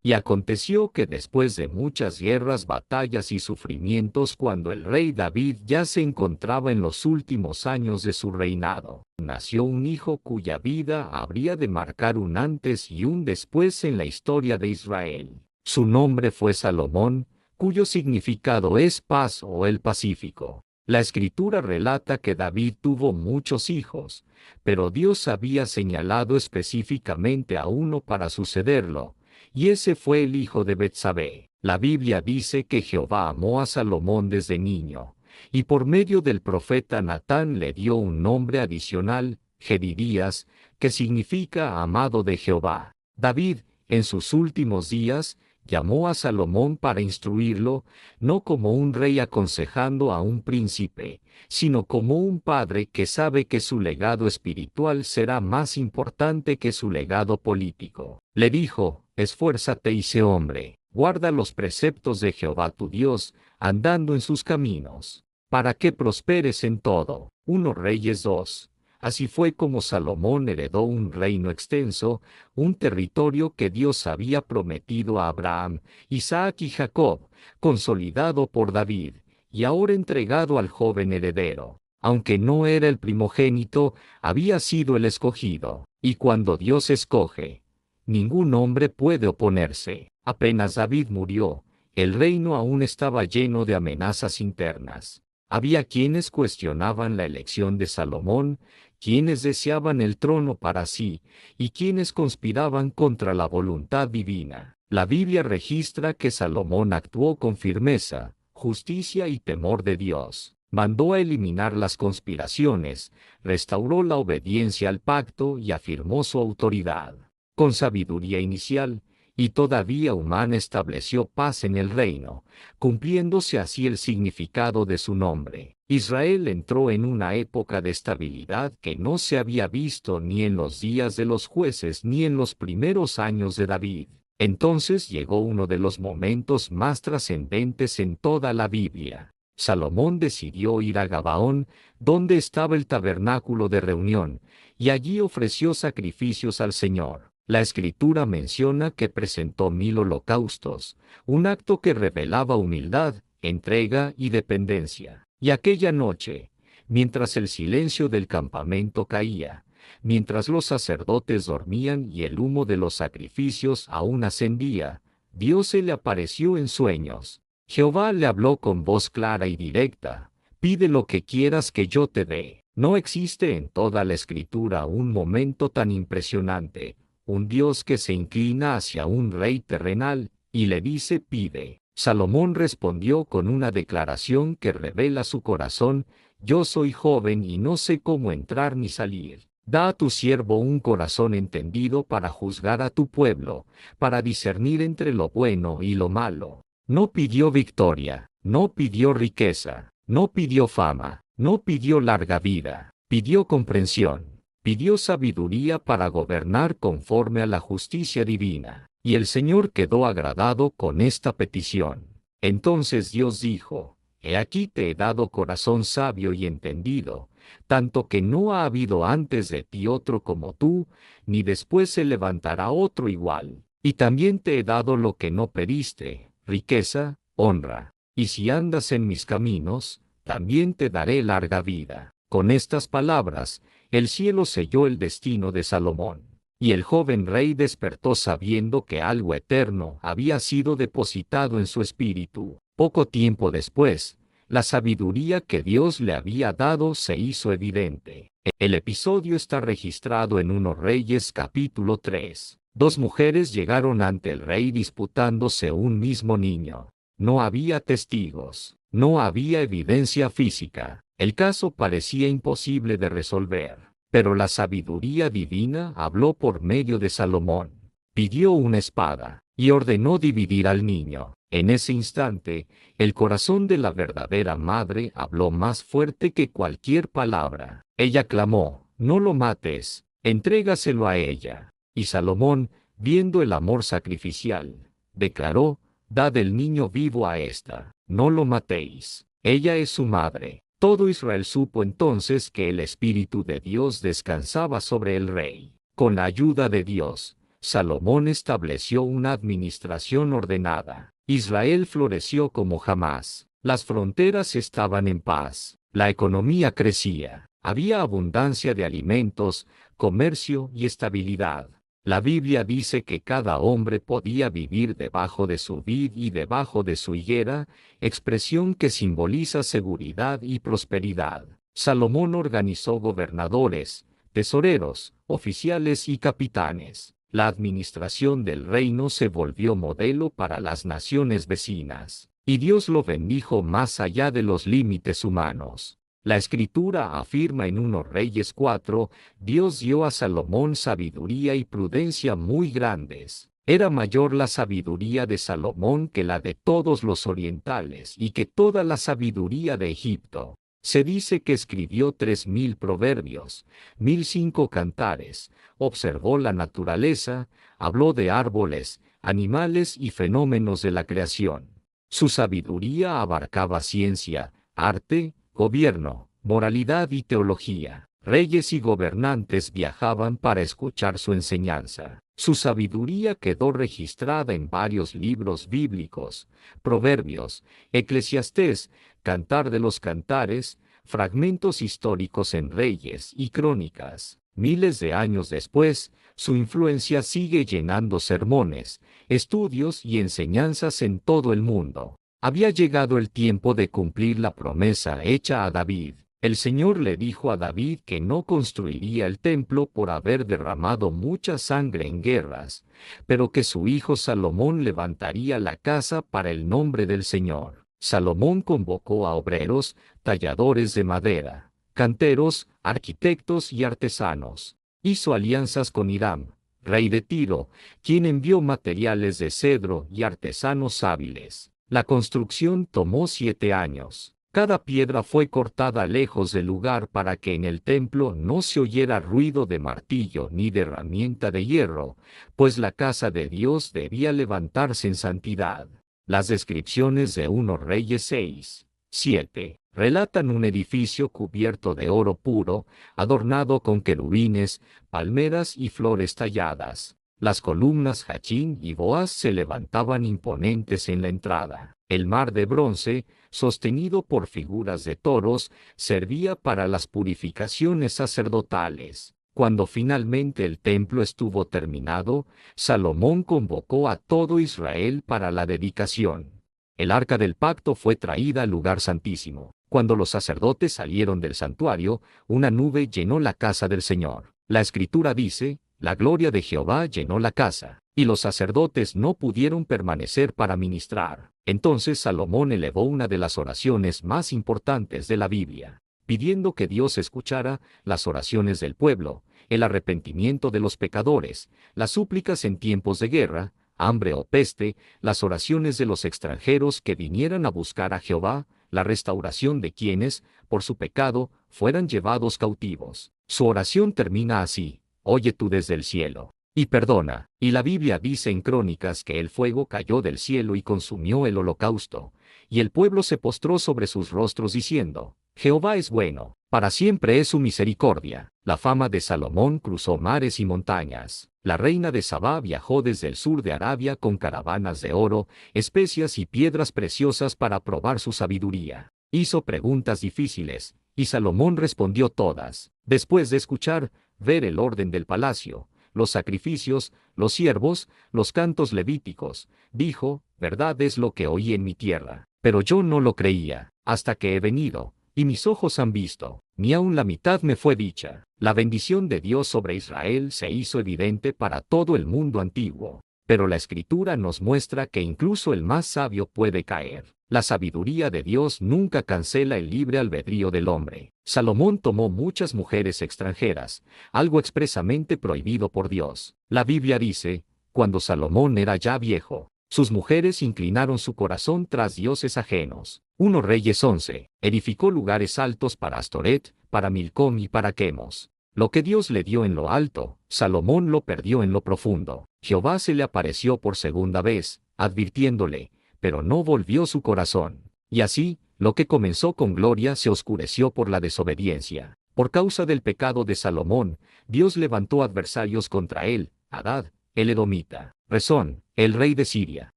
Y aconteció que después de muchas guerras, batallas y sufrimientos, cuando el rey David ya se encontraba en los últimos años de su reinado, nació un hijo cuya vida habría de marcar un antes y un después en la historia de Israel. Su nombre fue Salomón, cuyo significado es paz o el Pacífico. La Escritura relata que David tuvo muchos hijos, pero Dios había señalado específicamente a uno para sucederlo, y ese fue el hijo de Betsabé. La Biblia dice que Jehová amó a Salomón desde niño, y por medio del profeta Natán le dio un nombre adicional, Jedidías, que significa amado de Jehová. David, en sus últimos días, llamó a Salomón para instruirlo, no como un rey aconsejando a un príncipe, sino como un padre que sabe que su legado espiritual será más importante que su legado político. Le dijo: esfuérzate y sé hombre, guarda los preceptos de Jehová tu Dios, andando en sus caminos, para que prosperes en todo. 1 Reyes 2. Así fue como Salomón heredó un reino extenso, un territorio que Dios había prometido a Abraham, Isaac y Jacob, consolidado por David, y ahora entregado al joven heredero. Aunque no era el primogénito, había sido el escogido, y cuando Dios escoge, ningún hombre puede oponerse. Apenas David murió, el reino aún estaba lleno de amenazas internas. Había quienes cuestionaban la elección de Salomón, quienes deseaban el trono para sí, y quienes conspiraban contra la voluntad divina. La Biblia registra que Salomón actuó con firmeza, justicia y temor de Dios. Mandó a eliminar las conspiraciones, restauró la obediencia al pacto y afirmó su autoridad. Con sabiduría inicial y todavía humana estableció paz en el reino, cumpliéndose así el significado de su nombre. Israel entró en una época de estabilidad que no se había visto ni en los días de los jueces ni en los primeros años de David. Entonces llegó uno de los momentos más trascendentes en toda la Biblia. Salomón decidió ir a Gabaón, donde estaba el tabernáculo de reunión, y allí ofreció sacrificios al Señor. La Escritura menciona que presentó 1000 holocaustos, un acto que revelaba humildad, entrega y dependencia. Y aquella noche, mientras el silencio del campamento caía, mientras los sacerdotes dormían y el humo de los sacrificios aún ascendía, Dios se le apareció en sueños. Jehová le habló con voz clara y directa: pide lo que quieras que yo te dé. No existe en toda la Escritura un momento tan impresionante, un Dios que se inclina hacia un rey terrenal y le dice: pide. Salomón respondió con una declaración que revela su corazón: yo soy joven y no sé cómo entrar ni salir. Da a tu siervo un corazón entendido para juzgar a tu pueblo, para discernir entre lo bueno y lo malo. No pidió victoria, no pidió riqueza, no pidió fama, no pidió larga vida, pidió comprensión, pidió sabiduría para gobernar conforme a la justicia divina. Y el Señor quedó agradado con esta petición. Entonces Dios dijo: he aquí te he dado corazón sabio y entendido, tanto que no ha habido antes de ti otro como tú, ni después se levantará otro igual. Y también te he dado lo que no pediste, riqueza, honra. Y si andas en mis caminos, también te daré larga vida. Con estas palabras, el cielo selló el destino de Salomón. Y el joven rey despertó sabiendo que algo eterno había sido depositado en su espíritu. Poco tiempo después, la sabiduría que Dios le había dado se hizo evidente. El episodio está registrado en 1 Reyes capítulo 3. Dos mujeres llegaron ante el rey disputándose un mismo niño. No había testigos, no había evidencia física. El caso parecía imposible de resolver. Pero la sabiduría divina habló por medio de Salomón. Pidió una espada y ordenó dividir al niño. En ese instante, el corazón de la verdadera madre habló más fuerte que cualquier palabra. Ella clamó: no lo mates, entrégaselo a ella. Y Salomón, viendo el amor sacrificial, declaró: dad el niño vivo a esta, no lo matéis. Ella es su madre. Todo Israel supo entonces que el Espíritu de Dios descansaba sobre el rey. Con la ayuda de Dios, Salomón estableció una administración ordenada. Israel floreció como jamás. Las fronteras estaban en paz. La economía crecía. Había abundancia de alimentos, comercio y estabilidad. La Biblia dice que cada hombre podía vivir debajo de su vid y debajo de su higuera, expresión que simboliza seguridad y prosperidad. Salomón organizó gobernadores, tesoreros, oficiales y capitanes. La administración del reino se volvió modelo para las naciones vecinas, y Dios lo bendijo más allá de los límites humanos. La Escritura afirma en 1 Reyes 4, Dios dio a Salomón sabiduría y prudencia muy grandes. Era mayor la sabiduría de Salomón que la de todos los orientales y que toda la sabiduría de Egipto. Se dice que escribió 3000 proverbios, 1005 cantares, observó la naturaleza, habló de árboles, animales y fenómenos de la creación. Su sabiduría abarcaba ciencia, arte, gobierno, moralidad y teología. Reyes y gobernantes viajaban para escuchar su enseñanza. Su sabiduría quedó registrada en varios libros bíblicos, Proverbios, Eclesiastés, Cantar de los Cantares, fragmentos históricos en Reyes y Crónicas. Miles de años después, su influencia sigue llenando sermones, estudios y enseñanzas en todo el mundo. Había llegado el tiempo de cumplir la promesa hecha a David. El Señor le dijo a David que no construiría el templo por haber derramado mucha sangre en guerras, pero que su hijo Salomón levantaría la casa para el nombre del Señor. Salomón convocó a obreros, talladores de madera, canteros, arquitectos y artesanos. Hizo alianzas con Hiram, rey de Tiro, quien envió materiales de cedro y artesanos hábiles. La construcción tomó 7 años. Cada piedra fue cortada lejos del lugar para que en el templo no se oyera ruido de martillo ni de herramienta de hierro, pues la casa de Dios debía levantarse en santidad. Las descripciones de 1 Reyes 6, 7 relatan un edificio cubierto de oro puro, adornado con querubines, palmeras y flores talladas. Las columnas Jachín y Boaz se levantaban imponentes en la entrada. El mar de bronce, sostenido por figuras de toros, servía para las purificaciones sacerdotales. Cuando finalmente el templo estuvo terminado, Salomón convocó a todo Israel para la dedicación. El arca del pacto fue traída al lugar santísimo. Cuando los sacerdotes salieron del santuario, una nube llenó la casa del Señor. La Escritura dice, la gloria de Jehová llenó la casa, y los sacerdotes no pudieron permanecer para ministrar. Entonces Salomón elevó una de las oraciones más importantes de la Biblia, pidiendo que Dios escuchara las oraciones del pueblo, el arrepentimiento de los pecadores, las súplicas en tiempos de guerra, hambre o peste, las oraciones de los extranjeros que vinieran a buscar a Jehová, la restauración de quienes, por su pecado, fueran llevados cautivos. Su oración termina así: oye tú desde el cielo, y perdona. Y la Biblia dice en Crónicas que el fuego cayó del cielo y consumió el holocausto, y el pueblo se postró sobre sus rostros diciendo, Jehová es bueno, para siempre es su misericordia. La fama de Salomón cruzó mares y montañas. La reina de Sabá viajó desde el sur de Arabia con caravanas de oro, especias y piedras preciosas para probar su sabiduría. Hizo preguntas difíciles, y Salomón respondió todas. Después de escuchar, ver el orden del palacio, los sacrificios, los siervos, los cantos levíticos, dijo, verdad es lo que oí en mi tierra, pero yo no lo creía, hasta que he venido, y mis ojos han visto, ni aun la mitad me fue dicha. La bendición de Dios sobre Israel se hizo evidente para todo el mundo antiguo, pero la Escritura nos muestra que incluso el más sabio puede caer. La sabiduría de Dios nunca cancela el libre albedrío del hombre. Salomón tomó muchas mujeres extranjeras, algo expresamente prohibido por Dios. La Biblia dice, cuando Salomón era ya viejo, sus mujeres inclinaron su corazón tras dioses ajenos. 1 Reyes 11, edificó lugares altos para Astoret, para Milcom y para Quemos. Lo que Dios le dio en lo alto, Salomón lo perdió en lo profundo. Jehová se le apareció por segunda vez, advirtiéndole, pero no volvió su corazón. Y así, lo que comenzó con gloria se oscureció por la desobediencia. Por causa del pecado de Salomón, Dios levantó adversarios contra él, Hadad, el edomita, Rezón, el rey de Siria,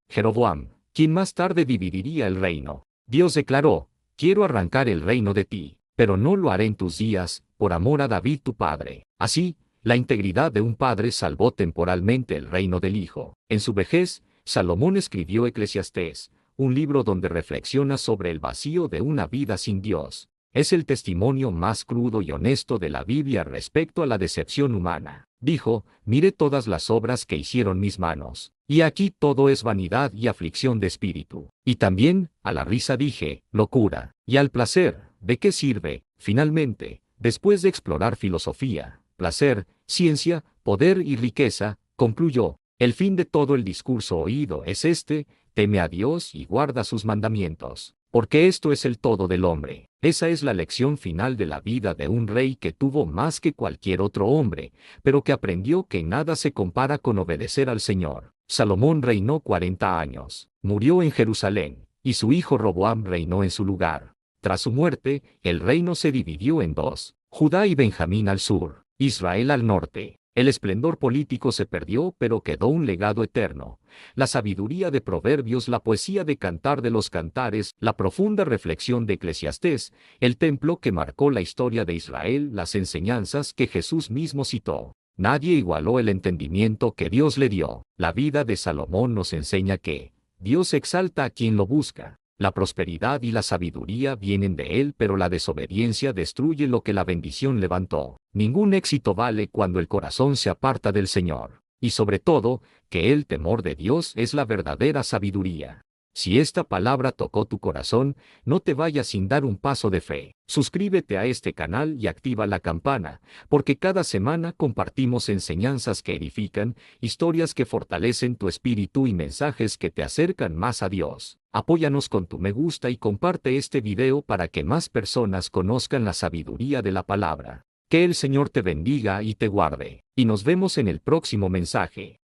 Jeroboam, quien más tarde dividiría el reino. Dios declaró: quiero arrancar el reino de ti, pero no lo haré en tus días, por amor a David tu padre. Así, la integridad de un padre salvó temporalmente el reino del hijo. En su vejez, Salomón escribió Eclesiastés, un libro donde reflexiona sobre el vacío de una vida sin Dios. Es el testimonio más crudo y honesto de la Biblia respecto a la decepción humana. Dijo: miré todas las obras que hicieron mis manos, y aquí todo es vanidad y aflicción de espíritu. Y también, a la risa dije, locura, y al placer, ¿de qué sirve? Finalmente, después de explorar filosofía, placer, ciencia, poder y riqueza, concluyó: el fin de todo el discurso oído es este: teme a Dios y guarda sus mandamientos, porque esto es el todo del hombre. Esa es la lección final de la vida de un rey que tuvo más que cualquier otro hombre, pero que aprendió que nada se compara con obedecer al Señor. Salomón reinó 40 años, murió en Jerusalén, y su hijo Roboam reinó en su lugar. Tras su muerte, el reino se dividió en dos: Judá y Benjamín al sur, Israel al norte. El esplendor político se perdió, pero quedó un legado eterno: la sabiduría de Proverbios, la poesía de Cantar de los Cantares, la profunda reflexión de Eclesiastés, el templo que marcó la historia de Israel, las enseñanzas que Jesús mismo citó. Nadie igualó el entendimiento que Dios le dio. La vida de Salomón nos enseña que Dios exalta a quien lo busca. La prosperidad y la sabiduría vienen de Él, pero la desobediencia destruye lo que la bendición levantó. Ningún éxito vale cuando el corazón se aparta del Señor. Y sobre todo, que el temor de Dios es la verdadera sabiduría. Si esta palabra tocó tu corazón, no te vayas sin dar un paso de fe. Suscríbete a este canal y activa la campana, porque cada semana compartimos enseñanzas que edifican, historias que fortalecen tu espíritu y mensajes que te acercan más a Dios. Apóyanos con tu me gusta y comparte este video para que más personas conozcan la sabiduría de la palabra. Que el Señor te bendiga y te guarde. Y nos vemos en el próximo mensaje.